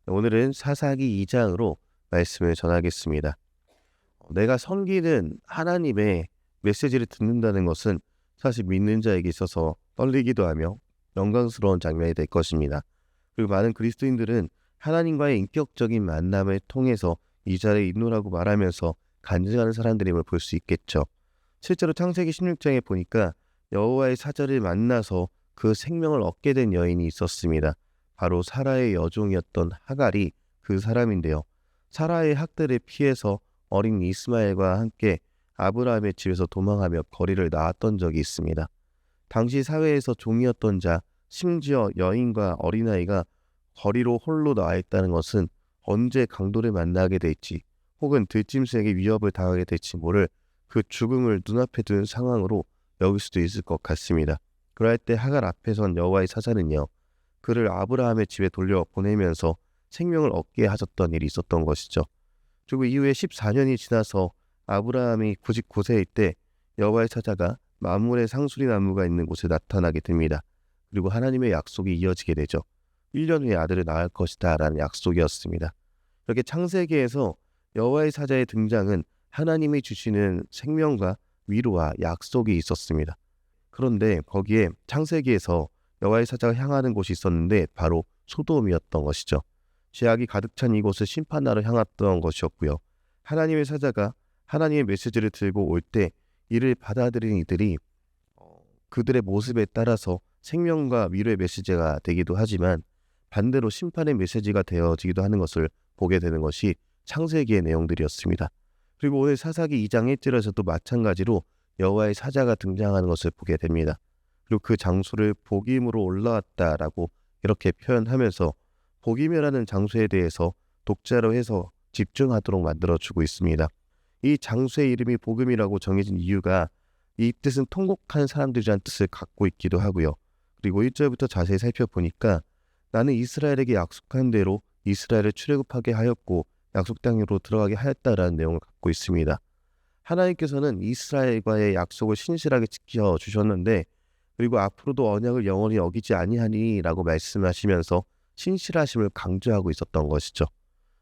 오늘은 사사기 2장으로 말씀을 전하겠습니다. 내가 섬기는 하나님의 메시지를 듣는다는 것은 사실 믿는 자에게 있어서 떨리기도 하며 영광스러운 장면이 될 것입니다. 그리고 많은 그리스도인들은 하나님과의 인격적인 만남을 통해서 이 자리에 있노라고 말하면서 간증하는 사람들임을 볼 수 있겠죠. 실제로 창세기 16장에 보니까 여호와의 사자를 만나서 그 생명을 얻게 된 여인이 있었습니다. 바로 사라의 여종이었던 하갈이 그 사람인데요. 사라의 학대를 피해서 어린 이스마엘과 함께 아브라함의 집에서 도망하며 거리를 나왔던 적이 있습니다. 당시 사회에서 종이었던 자, 심지어 여인과 어린아이가 거리로 홀로 나와 있다는 것은 언제 강도를 만나게 될지 혹은 들짐승에게 위협을 당하게 될지 모를 그 죽음을 눈앞에 둔 상황으로 여길 수도 있을 것 같습니다. 그럴 때 하갈 앞에 선 여호와의 사자는요, 그를 아브라함의 집에 돌려보내면서 생명을 얻게 하셨던 일이 있었던 것이죠. 그리고 이후에 14년이 지나서 아브라함이 99세일 때 여호와의 사자가 마므레 상수리 나무가 있는 곳에 나타나게 됩니다. 그리고 하나님의 약속이 이어지게 되죠. 1년 후에 아들을 낳을 것이다 라는 약속이었습니다. 이렇게 창세기에서 여호와의 사자의 등장은 하나님이 주시는 생명과 위로와 약속이 있었습니다. 그런데 거기에 창세기에서 여호와의 사자가 향하는 곳이 있었는데 바로 소돔이었던 것이죠. 죄악이 가득 찬 이곳을 심판하러 향했던 것이었고요. 하나님의 사자가 하나님의 메시지를 들고 올 때 이를 받아들인 이들이 그들의 모습에 따라서 생명과 위로의 메시지가 되기도 하지만 반대로 심판의 메시지가 되어지기도 하는 것을 보게 되는 것이 창세기의 내용들이었습니다. 그리고 오늘 사사기 2장 1절에서도 마찬가지로 여호와의 사자가 등장하는 것을 보게 됩니다. 그리고 그 장소를 복임으로 올라왔다라고 이렇게 표현하면서 복임이라는 장소에 대해서 독자로 해서 집중하도록 만들어주고 있습니다. 이 장소의 이름이 복음이라고 정해진 이유가 이 뜻은 통곡한 사람들이라는 뜻을 갖고 있기도 하고요. 그리고 1절부터 자세히 살펴보니까 나는 이스라엘에게 약속한 대로 이스라엘을 출애굽하게 하였고 약속 땅으로 들어가게 하였다라는 내용을 갖고 있습니다. 하나님께서는 이스라엘과의 약속을 신실하게 지켜주셨는데 그리고 앞으로도 언약을 영원히 어기지 아니하니라고 말씀하시면서 신실하심을 강조하고 있었던 것이죠.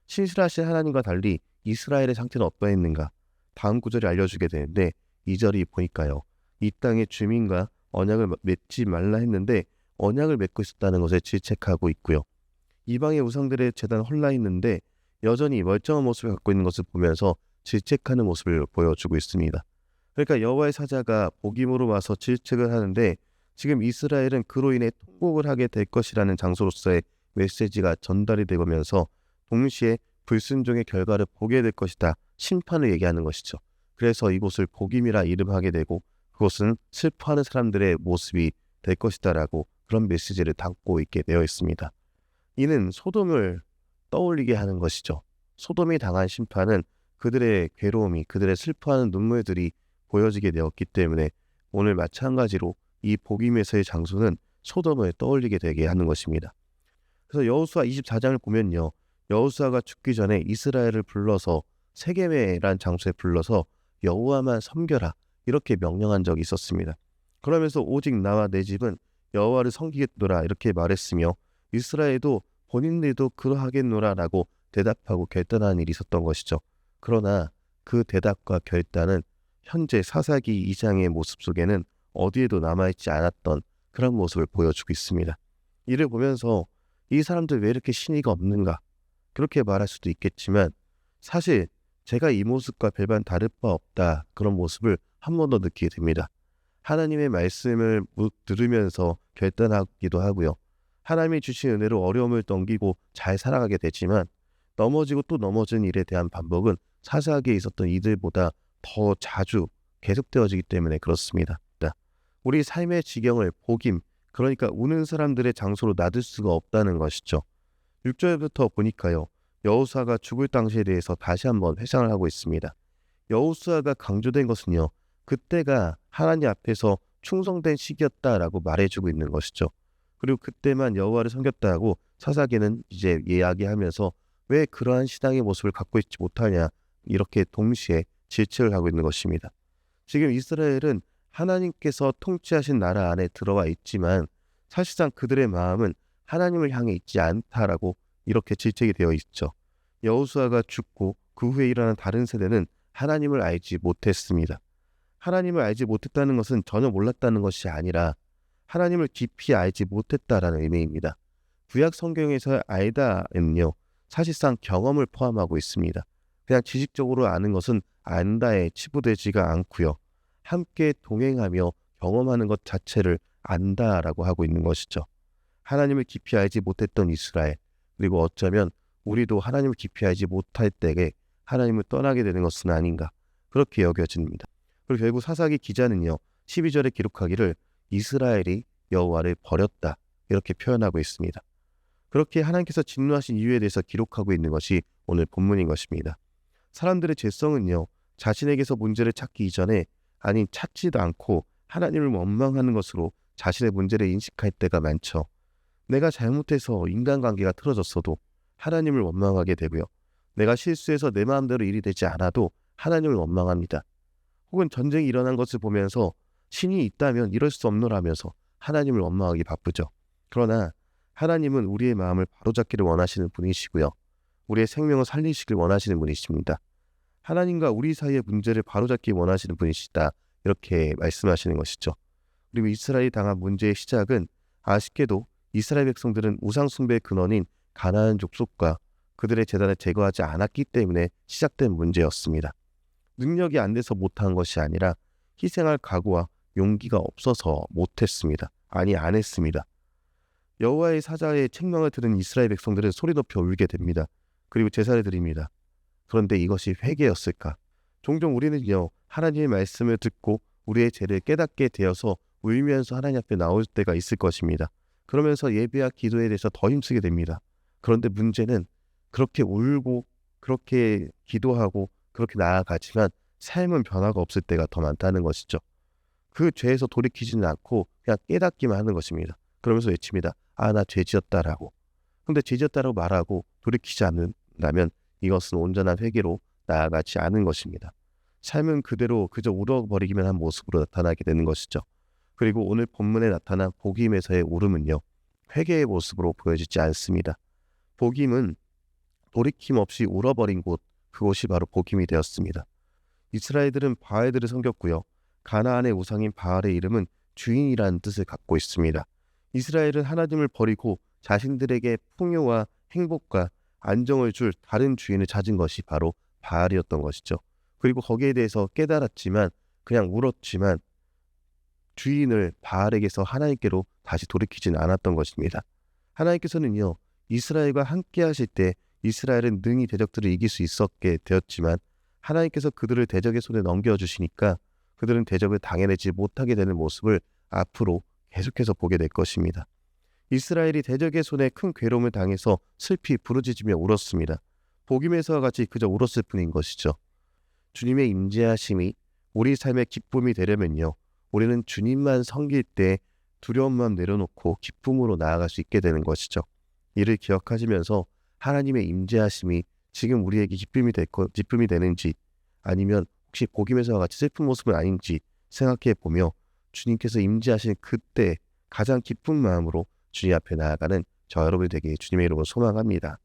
신실하신 하나님과 달리 이스라엘의 상태는 어떠했는가? 다음 구절이 알려주게 되는데 2절이 보니까요. 이 땅의 주민과 언약을 맺지 말라 했는데 언약을 맺고 있었다는 것을 질책하고 있고요. 이방의 우상들의 제단 헐라 있는데 여전히 멀쩡한 모습을 갖고 있는 것을 보면서 질책하는 모습을 보여주고 있습니다. 그러니까 여호와의 사자가 복임으로 와서 질책을 하는데 지금 이스라엘은 그로 인해 통곡을 하게 될 것이라는 장소로서의 메시지가 전달이 되면서 동시에 불순종의 결과를 보게 될 것이다. 심판을 얘기하는 것이죠. 그래서 이곳을 복임이라 이름하게 되고 그곳은 슬퍼하는 사람들의 모습이 될 것이다라고 그런 메시지를 담고 있게 되어 있습니다. 이는 소돔을 떠올리게 하는 것이죠. 소돔이 당한 심판은 그들의 괴로움이, 그들의 슬퍼하는 눈물들이 보여지게 되었기 때문에 오늘 마찬가지로 이 복임에서의 장소는 소돔을 떠올리게 되게 하는 것입니다. 그래서 여호수아 24장을 보면요. 여호수아가 죽기 전에 이스라엘을 불러서 세겜이라는 장소에 불러서 여호와만 섬겨라 이렇게 명령한 적이 있었습니다. 그러면서 오직 나와 내 집은 여호와를 섬기겠노라 이렇게 말했으며 이스라엘도 본인들도 그러하겠노라 라고 대답하고 결단하는 일이 있었던 것이죠. 그러나 그 대답과 결단은 현재 사사기 2장의 모습 속에는 어디에도 남아있지 않았던 그런 모습을 보여주고 있습니다. 이를 보면서 이 사람들 왜 이렇게 신의가 없는가? 그렇게 말할 수도 있겠지만 사실 제가 이 모습과 별반 다를 바 없다 그런 모습을 한 번 더 느끼게 됩니다. 하나님의 말씀을 들으면서 결단하기도 하고요. 하나님이 주신 은혜로 어려움을 넘기고 잘 살아가게 되지만 넘어지고 또 넘어진 일에 대한 반복은 사사기에 있었던 이들보다 더 자주 계속되어지기 때문에 그렇습니다. 우리 삶의 지경을 복임, 그러니까 우는 사람들의 장소로 놔둘 수가 없다는 것이죠. 6절부터 보니까요. 여호수아가 죽을 당시에 대해서 다시 한번 회상을 하고 있습니다. 여호수아가 강조된 것은요. 그때가 하나님 앞에서 충성된 시기였다라고 말해주고 있는 것이죠. 그리고 그때만 여호와를 섬겼다고 사사기는 이제 이야기하면서 왜 그러한 신앙의 모습을 갖고 있지 못하냐 이렇게 동시에 질책을 하고 있는 것입니다. 지금 이스라엘은 하나님께서 통치하신 나라 안에 들어와 있지만 사실상 그들의 마음은 하나님을 향해 있지 않다라고 이렇게 질책이 되어 있죠. 여호수아가 죽고 그 후에 일어난 다른 세대는 하나님을 알지 못했습니다. 하나님을 알지 못했다는 것은 전혀 몰랐다는 것이 아니라 하나님을 깊이 알지 못했다라는 의미입니다. 구약 성경에서 알다는요, 사실상 경험을 포함하고 있습니다. 그냥 지식적으로 아는 것은 안다에 치부되지가 않고요. 함께 동행하며 경험하는 것 자체를 안다라고 하고 있는 것이죠. 하나님을 깊이 알지 못했던 이스라엘, 그리고 어쩌면 우리도 하나님을 깊이 알지 못할 때에 하나님을 떠나게 되는 것은 아닌가, 그렇게 여겨집니다. 그리고 결국 사사기 기자는요, 12절에 기록하기를 이스라엘이 여호와를 버렸다, 이렇게 표현하고 있습니다. 그렇게 하나님께서 진노하신 이유에 대해서 기록하고 있는 것이 오늘 본문인 것입니다. 사람들의 죄성은요, 자신에게서 문제를 찾기 이전에, 아니 찾지도 않고 하나님을 원망하는 것으로 자신의 문제를 인식할 때가 많죠. 내가 잘못해서 인간관계가 틀어졌어도 하나님을 원망하게 되고요. 내가 실수해서 내 마음대로 일이 되지 않아도 하나님을 원망합니다. 혹은 전쟁이 일어난 것을 보면서 신이 있다면 이럴 수 없노라면서 하나님을 원망하기 바쁘죠. 그러나 하나님은 우리의 마음을 바로잡기를 원하시는 분이시고요. 우리의 생명을 살리시길 원하시는 분이십니다. 하나님과 우리 사이의 문제를 바로잡기 원하시는 분이시다, 이렇게 말씀하시는 것이죠. 그리고 이스라엘이 당한 문제의 시작은 아쉽게도 이스라엘 백성들은 우상 숭배의 근원인 가나안 족속과 그들의 제단을 제거하지 않았기 때문에 시작된 문제였습니다. 능력이 안 돼서 못한 것이 아니라 희생할 각오와 용기가 없어서 못했습니다. 아니, 안 했습니다. 여호와의 사자의 책망을 들은 이스라엘 백성들은 소리 높여 울게 됩니다. 그리고 제사를 드립니다. 그런데 이것이 회개였을까? 종종 우리는요, 하나님의 말씀을 듣고 우리의 죄를 깨닫게 되어서 울면서 하나님 앞에 나올 때가 있을 것입니다. 그러면서 예배와 기도에 대해서 더 힘쓰게 됩니다. 그런데 문제는 그렇게 울고 그렇게 기도하고 그렇게 나아가지만 삶은 변화가 없을 때가 더 많다는 것이죠. 그 죄에서 돌이키지는 않고 그냥 깨닫기만 하는 것입니다. 그러면서 외칩니다. 아, 나 죄 지었다라고. 근데 죄 지었다라고 말하고 돌이키지 않는다면 이것은 온전한 회개로 나아가지 않은 것입니다. 삶은 그대로 그저 울어버리기만 한 모습으로 나타나게 되는 것이죠. 그리고 오늘 본문에 나타난 복임에서의 울음은요, 회개의 모습으로 보여지지 않습니다. 복임은 돌이킴 없이 울어버린 곳, 그곳이 바로 복임이 되었습니다. 이스라엘들은 바알들을 섬겼고요. 가나안의 우상인 바알의 이름은 주인이라는 뜻을 갖고 있습니다. 이스라엘은 하나님을 버리고 자신들에게 풍요와 행복과 안정을 줄 다른 주인을 찾은 것이 바로 바알이었던 것이죠. 그리고 거기에 대해서 깨달았지만 그냥 울었지만 주인을 바알에게서 하나님께로 다시 돌이키지는 않았던 것입니다. 하나님께서는요, 이스라엘과 함께 하실 때 이스라엘은 능히 대적들을 이길 수 있었게 되었지만 하나님께서 그들을 대적의 손에 넘겨주시니까 그들은 대적을 당해내지 못하게 되는 모습을 앞으로 계속해서 보게 될 것입니다. 이스라엘이 대적의 손에 큰 괴로움을 당해서 슬피 부르짖으며 울었습니다. 복임에서와 같이 그저 울었을 뿐인 것이죠. 주님의 임재하심이 우리 삶의 기쁨이 되려면요, 우리는 주님만 섬길 때 두려운 마음 내려놓고 기쁨으로 나아갈 수 있게 되는 것이죠. 이를 기억하시면서 하나님의 임재하심이 지금 우리에게 기쁨이 되는지, 아니면 혹시 복임에서와 같이 슬픈 모습은 아닌지 생각해 보며 주님께서 임재하신 그때 가장 기쁜 마음으로 주님 앞에 나아가는 저 여러분이 되게 주님의 이름으로 소망합니다.